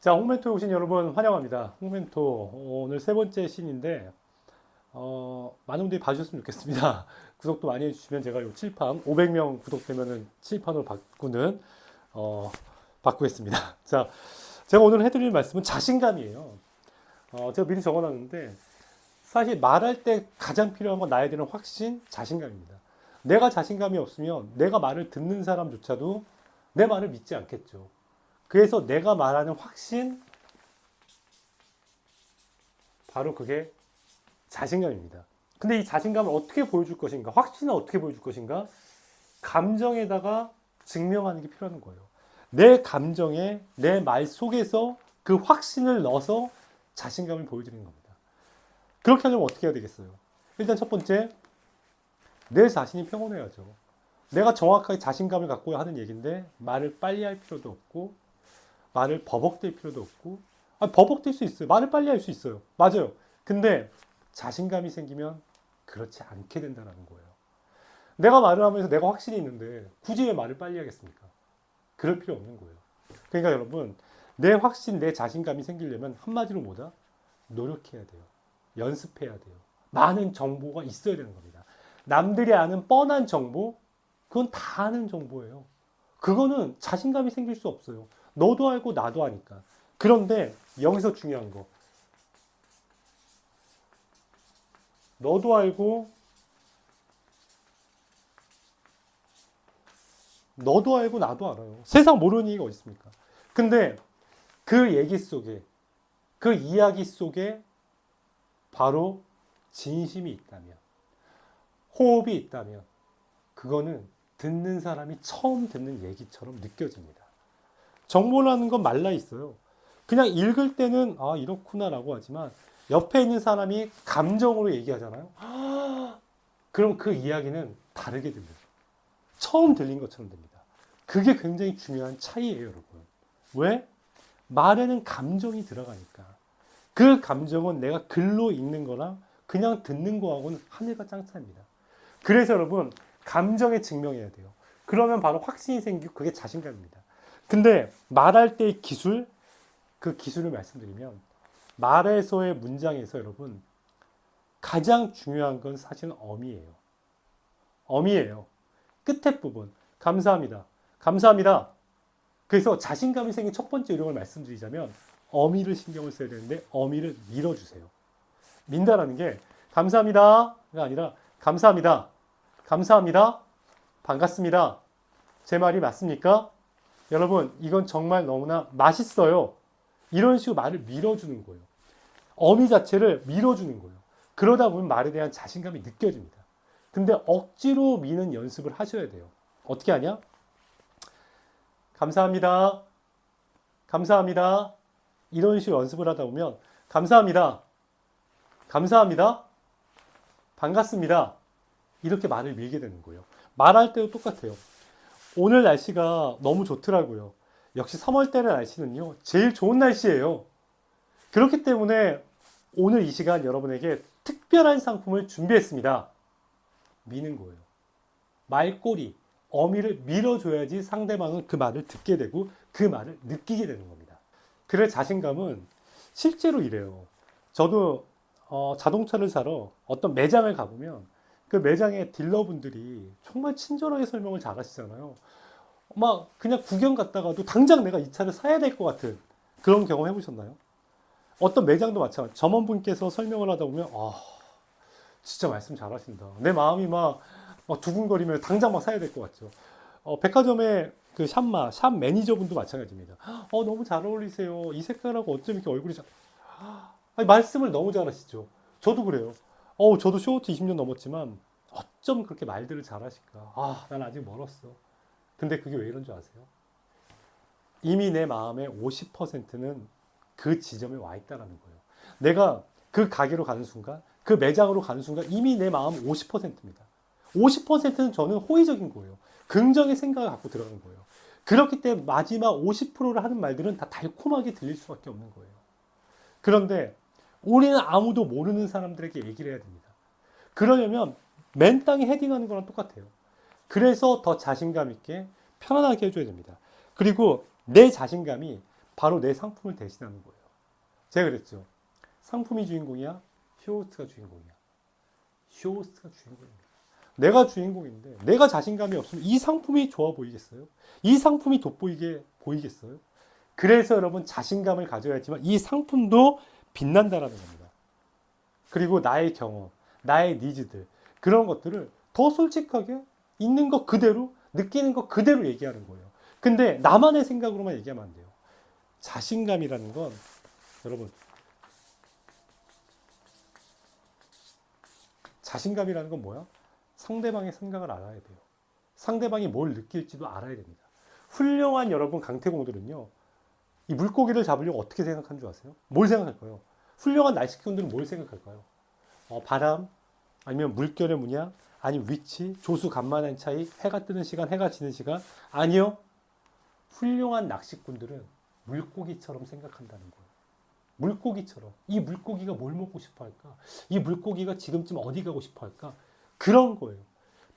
자, 홍멘토에 오신 여러분 환영합니다. 홍멘토 오늘 세 번째 씬인데 많은 분들이 봐주셨으면 좋겠습니다. 구독도 많이 해주시면 제가 요 칠판 500명 구독되면은 칠판으로 어, 바꾸겠습니다. 자, 제가 오늘 해드릴 말씀은 자신감이에요. 제가 미리 적어놨는데 사실 말할 때 가장 필요한 건 나에 대한 확신, 자신감입니다. 내가 자신감이 없으면 내가 말을 듣는 사람조차도 내 말을 믿지 않겠죠. 그래서 내가 말하는 확신, 바로 그게 자신감입니다. 근데 이 자신감을 어떻게 보여줄 것인가? 확신을 어떻게 보여줄 것인가? 감정에다가 증명하는 게 필요한 거예요. 내 감정에, 내 말 속에서 그 확신을 넣어서 자신감을 보여드리는 겁니다. 그렇게 하려면 어떻게 해야 되겠어요? 일단 첫 번째, 내 자신이 평온해야죠. 내가 정확하게 자신감을 갖고 하는 얘기인데 말을 빨리 할 필요도 없고 말을 버벅댈 필요도 없고 버벅댈 수 있어요. 말을 빨리 할 수 있어요. 맞아요. 근데 자신감이 생기면 그렇지 않게 된다는 거예요. 내가 말을 하면서 내가 확신이 있는데 굳이 왜 말을 빨리 하겠습니까? 그럴 필요 없는 거예요. 그러니까 여러분, 내 확신, 내 자신감이 생기려면 한마디로 뭐다? 노력해야 돼요. 연습해야 돼요. 많은 정보가 있어야 되는 겁니다. 남들이 아는 뻔한 정보, 그건 다 아는 정보예요. 그거는 자신감이 생길 수 없어요. 너도 알고 나도 아니까. 그런데 여기서 중요한 거. 너도 알고 너도 알고 나도 알아요. 세상 모르는 얘기가 어디 있습니까? 근데 그 얘기 속에, 그 이야기 속에 바로 진심이 있다면, 호흡이 있다면 그거는 듣는 사람이 처음 듣는 얘기처럼 느껴집니다. 정보라는 건 말라 있어요. 그냥 읽을 때는 아 이렇구나라고 하지만 옆에 있는 사람이 감정으로 얘기하잖아요. 그럼 그 이야기는 다르게 들려요. 처음 들린 것처럼 됩니다. 그게 굉장히 중요한 차이예요, 여러분. 왜? 말에는 감정이 들어가니까. 그 감정은 내가 글로 읽는 거랑 그냥 듣는 거하고는 하늘과 땅 차이입니다. 그래서 여러분, 감정에 증명해야 돼요. 그러면 바로 확신이 생기고 그게 자신감입니다. 근데 말할 때의 기술, 그 기술을 말씀드리면 말에서의 문장에서 여러분 가장 중요한 건 사실은 어미예요. 어미예요. 끝에 부분. 감사합니다. 감사합니다. 그래서 자신감이 생긴 첫 번째 요령을 말씀드리자면 어미를 신경을 써야 되는데 어미를 밀어주세요. 민다라는 게 감사합니다가 아니라 감사합니다. 감사합니다. 반갑습니다. 제 말이 맞습니까? 여러분, 이건 정말 너무나 맛있어요. 이런 식으로 말을 밀어주는 거예요. 어미 자체를 밀어주는 거예요. 그러다 보면 말에 대한 자신감이 느껴집니다. 근데 억지로 미는 연습을 하셔야 돼요. 어떻게 하냐? 감사합니다. 감사합니다. 이런 식으로 연습을 하다 보면 감사합니다. 감사합니다. 반갑습니다. 이렇게 말을 밀게 되는 거예요. 말할 때도 똑같아요. 오늘 날씨가 너무 좋더라고요. 역시 3월달의 날씨는요, 제일 좋은 날씨예요. 그렇기 때문에 오늘 이 시간 여러분에게 특별한 상품을 준비했습니다. 미는 거예요. 말꼬리, 어미를 밀어줘야지 상대방은 그 말을 듣게 되고 그 말을 느끼게 되는 겁니다. 그래 자신감은 실제로 이래요. 저도 자동차를 사러 어떤 매장을 가보면 그 매장의 딜러분들이 정말 친절하게 설명을 잘 하시잖아요. 막 그냥 구경 갔다가도 당장 내가 이 차를 사야 될 것 같은 그런 경험 해보셨나요? 어떤 매장도 마찬가지. 점원분께서 설명을 하다 보면 진짜 말씀 잘하신다. 내 마음이 막 두근거리면 당장 막 사야 될 것 같죠. 백화점의 그 샵 매니저분도 마찬가지입니다. 너무 잘 어울리세요. 이 색깔하고 어쩜 이렇게 얼굴이 아니, 말씀을 너무 잘하시죠. 저도 그래요. 저도 쇼호트 20년 넘었지만 어쩜 그렇게 말들을 잘하실까. 난 아직 멀었어. 근데 그게 왜 이런 줄 아세요? 이미 내 마음의 50%는 그 지점에 와 있다는 거예요. 내가 그 가게로 가는 순간, 그 매장으로 가는 순간 이미 내 마음 50%입니다. 50%는 저는 호의적인 거예요. 긍정의 생각을 갖고 들어가는 거예요. 그렇기 때문에 마지막 50%를 하는 말들은 다 달콤하게 들릴 수밖에 없는 거예요. 그런데 우리는 아무도 모르는 사람들에게 얘기를 해야 됩니다. 그러려면 맨 땅에 헤딩하는 거랑 똑같아요. 그래서 더 자신감 있게 편안하게 해줘야 됩니다. 그리고 내 자신감이 바로 내 상품을 대신하는 거예요. 제가 그랬죠. 상품이 주인공이야? 쇼호스트가 주인공이야? 쇼호스트가 주인공입니다. 내가 주인공인데 내가 자신감이 없으면 이 상품이 좋아 보이겠어요? 이 상품이 돋보이게 보이겠어요? 그래서 여러분 자신감을 가져야지만 이 상품도 빛난다라는 겁니다. 그리고 나의 경험, 나의 니즈들 그런 것들을 더 솔직하게 있는 것 그대로 느끼는 것 그대로 얘기하는 거예요. 근데 나만의 생각으로만 얘기하면 안 돼요. 자신감이라는 건 여러분 자신감이라는 건 뭐야? 상대방의 생각을 알아야 돼요. 상대방이 뭘 느낄지도 알아야 됩니다. 훌륭한 여러분 강태공들은요. 이 물고기를 잡으려고 어떻게 생각한 줄 아세요? 뭘 생각할까요? 훌륭한 날씨기꾼들은 뭘 생각할까요? 바람, 아니면 물결의 문양, 아니면 위치, 조수 간만한 차이, 해가 뜨는 시간, 해가 지는 시간. 아니요. 훌륭한 낚시꾼들은 물고기처럼 생각한다는 거예요. 물고기처럼. 이 물고기가 뭘 먹고 싶어 할까? 이 물고기가 지금쯤 어디 가고 싶어 할까? 그런 거예요.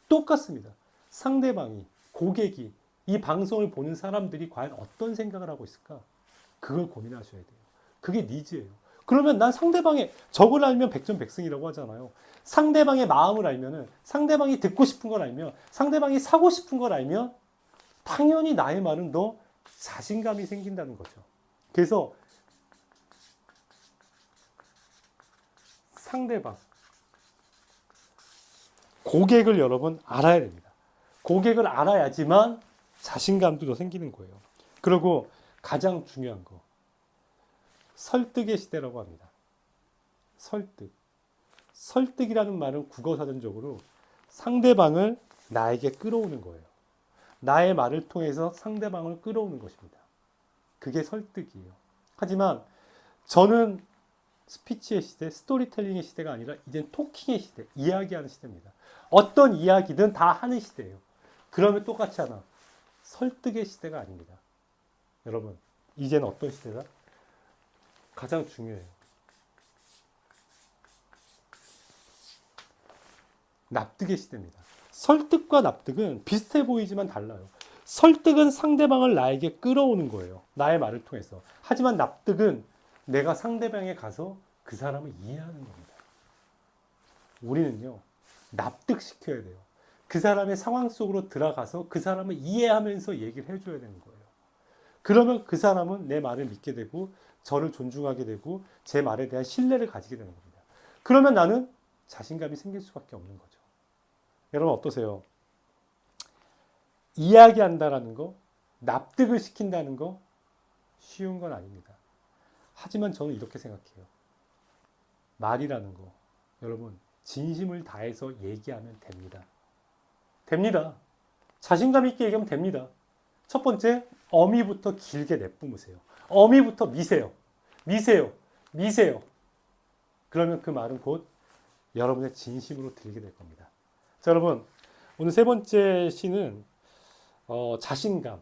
똑같습니다. 상대방이, 고객이, 이 방송을 보는 사람들이 과연 어떤 생각을 하고 있을까? 그걸 고민하셔야 돼요. 그게 니즈예요. 그러면 난 상대방의 적을 알면 백전백승이라고 하잖아요. 상대방의 마음을 알면은 상대방이 듣고 싶은 걸 알면 상대방이 사고 싶은 걸 알면 당연히 나의 말은 더 자신감이 생긴다는 거죠. 그래서 상대방, 고객을 여러분 알아야 됩니다. 고객을 알아야지만 자신감도 더 생기는 거예요. 그리고 가장 중요한 거, 설득의 시대라고 합니다. 설득. 설득이라는 말은 국어사전적으로 상대방을 나에게 끌어오는 거예요. 나의 말을 통해서 상대방을 끌어오는 것입니다. 그게 설득이에요. 하지만 저는 스피치의 시대, 스토리텔링의 시대가 아니라 이젠 토킹의 시대, 이야기하는 시대입니다. 어떤 이야기든 다 하는 시대예요. 그러면 똑같이 하나, 설득의 시대가 아닙니다. 여러분, 이제는 어떤 시대다? 가장 중요해요. 납득의 시대입니다. 설득과 납득은 비슷해 보이지만 달라요. 설득은 상대방을 나에게 끌어오는 거예요. 나의 말을 통해서. 하지만 납득은 내가 상대방에 가서 그 사람을 이해하는 겁니다. 우리는요, 납득시켜야 돼요. 그 사람의 상황 속으로 들어가서 그 사람을 이해하면서 얘기를 해줘야 되는 거예요. 그러면 그 사람은 내 말을 믿게 되고 저를 존중하게 되고 제 말에 대한 신뢰를 가지게 되는 겁니다. 그러면 나는 자신감이 생길 수밖에 없는 거죠. 여러분 어떠세요? 이야기한다라는 거, 납득을 시킨다는 거 쉬운 건 아닙니다. 하지만 저는 이렇게 생각해요. 말이라는 거, 여러분 진심을 다해서 얘기하면 됩니다. 됩니다. 자신감 있게 얘기하면 됩니다. 첫 번째, 어미부터 길게 내뿜으세요. 어미부터 미세요. 미세요. 미세요. 그러면 그 말은 곧 여러분의 진심으로 들리게 될 겁니다. 자, 여러분 오늘 세 번째 시는 자신감.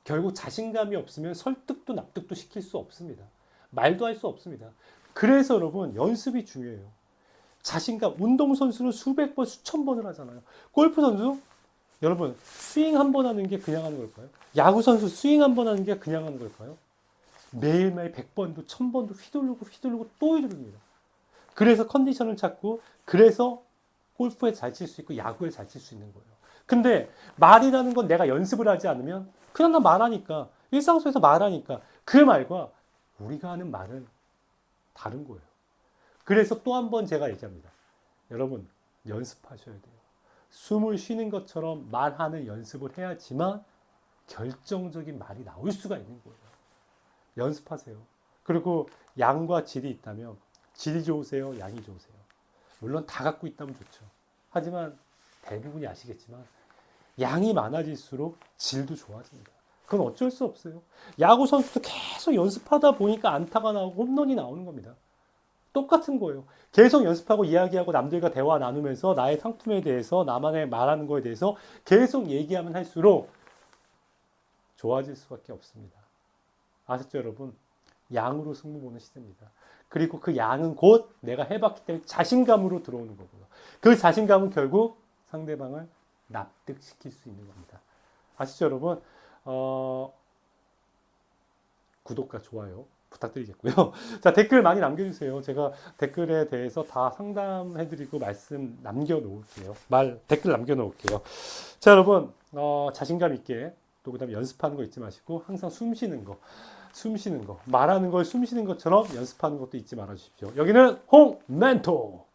결국 자신감이 없으면 설득도 납득도 시킬 수 없습니다. 말도 할 수 없습니다. 그래서 여러분 연습이 중요해요. 자신감, 운동선수는 수백 번, 수천 번을 하잖아요. 골프 선수, 여러분 스윙 한 번 하는 게 그냥 하는 걸까요? 야구 선수 스윙 한 번 하는 게 그냥 하는 걸까요? 매일매일 100번도 1000번도 휘두르고 또 휘두릅니다. 그래서 컨디션을 찾고 그래서 골프에 잘 칠 수 있고 야구에 잘 칠 수 있는 거예요. 근데 말이라는 건 내가 연습을 하지 않으면 그냥 나 말하니까 일상 속에서 말하니까 그 말과 우리가 하는 말은 다른 거예요. 그래서 또 한 번 제가 얘기합니다. 여러분 연습하셔야 돼요. 숨을 쉬는 것처럼 말하는 연습을 해야지만 결정적인 말이 나올 수가 있는 거예요. 연습하세요. 그리고 양과 질이 있다면 질이 좋으세요? 양이 좋으세요? 물론 다 갖고 있다면 좋죠. 하지만 대부분이 아시겠지만 양이 많아질수록 질도 좋아집니다. 그건 어쩔 수 없어요. 야구 선수도 계속 연습하다 보니까 안타가 나오고 홈런이 나오는 겁니다. 똑같은 거예요. 계속 연습하고 이야기하고 남들과 대화 나누면서 나의 상품에 대해서 나만의 말하는 거에 대해서 계속 얘기하면 할수록 좋아질 수밖에 없습니다. 아셨죠, 여러분? 양으로 승부 보는 시대입니다. 그리고 그 양은 곧 내가 해봤기 때문에 자신감으로 들어오는 거고요. 그 자신감은 결국 상대방을 납득시킬 수 있는 겁니다. 아시죠, 여러분? 구독과 좋아요 부탁드리겠고요. 자, 댓글 많이 남겨주세요. 제가 댓글에 대해서 다 상담해드리고 말씀 남겨놓을게요. 댓글 남겨놓을게요. 자, 여러분, 자신감 있게 또 그다음에 연습하는 거 잊지 마시고 항상 숨 쉬는 거, 말하는 걸 숨 쉬는 것처럼 연습하는 것도 잊지 말아 주십시오. 여기는 홍 멘토.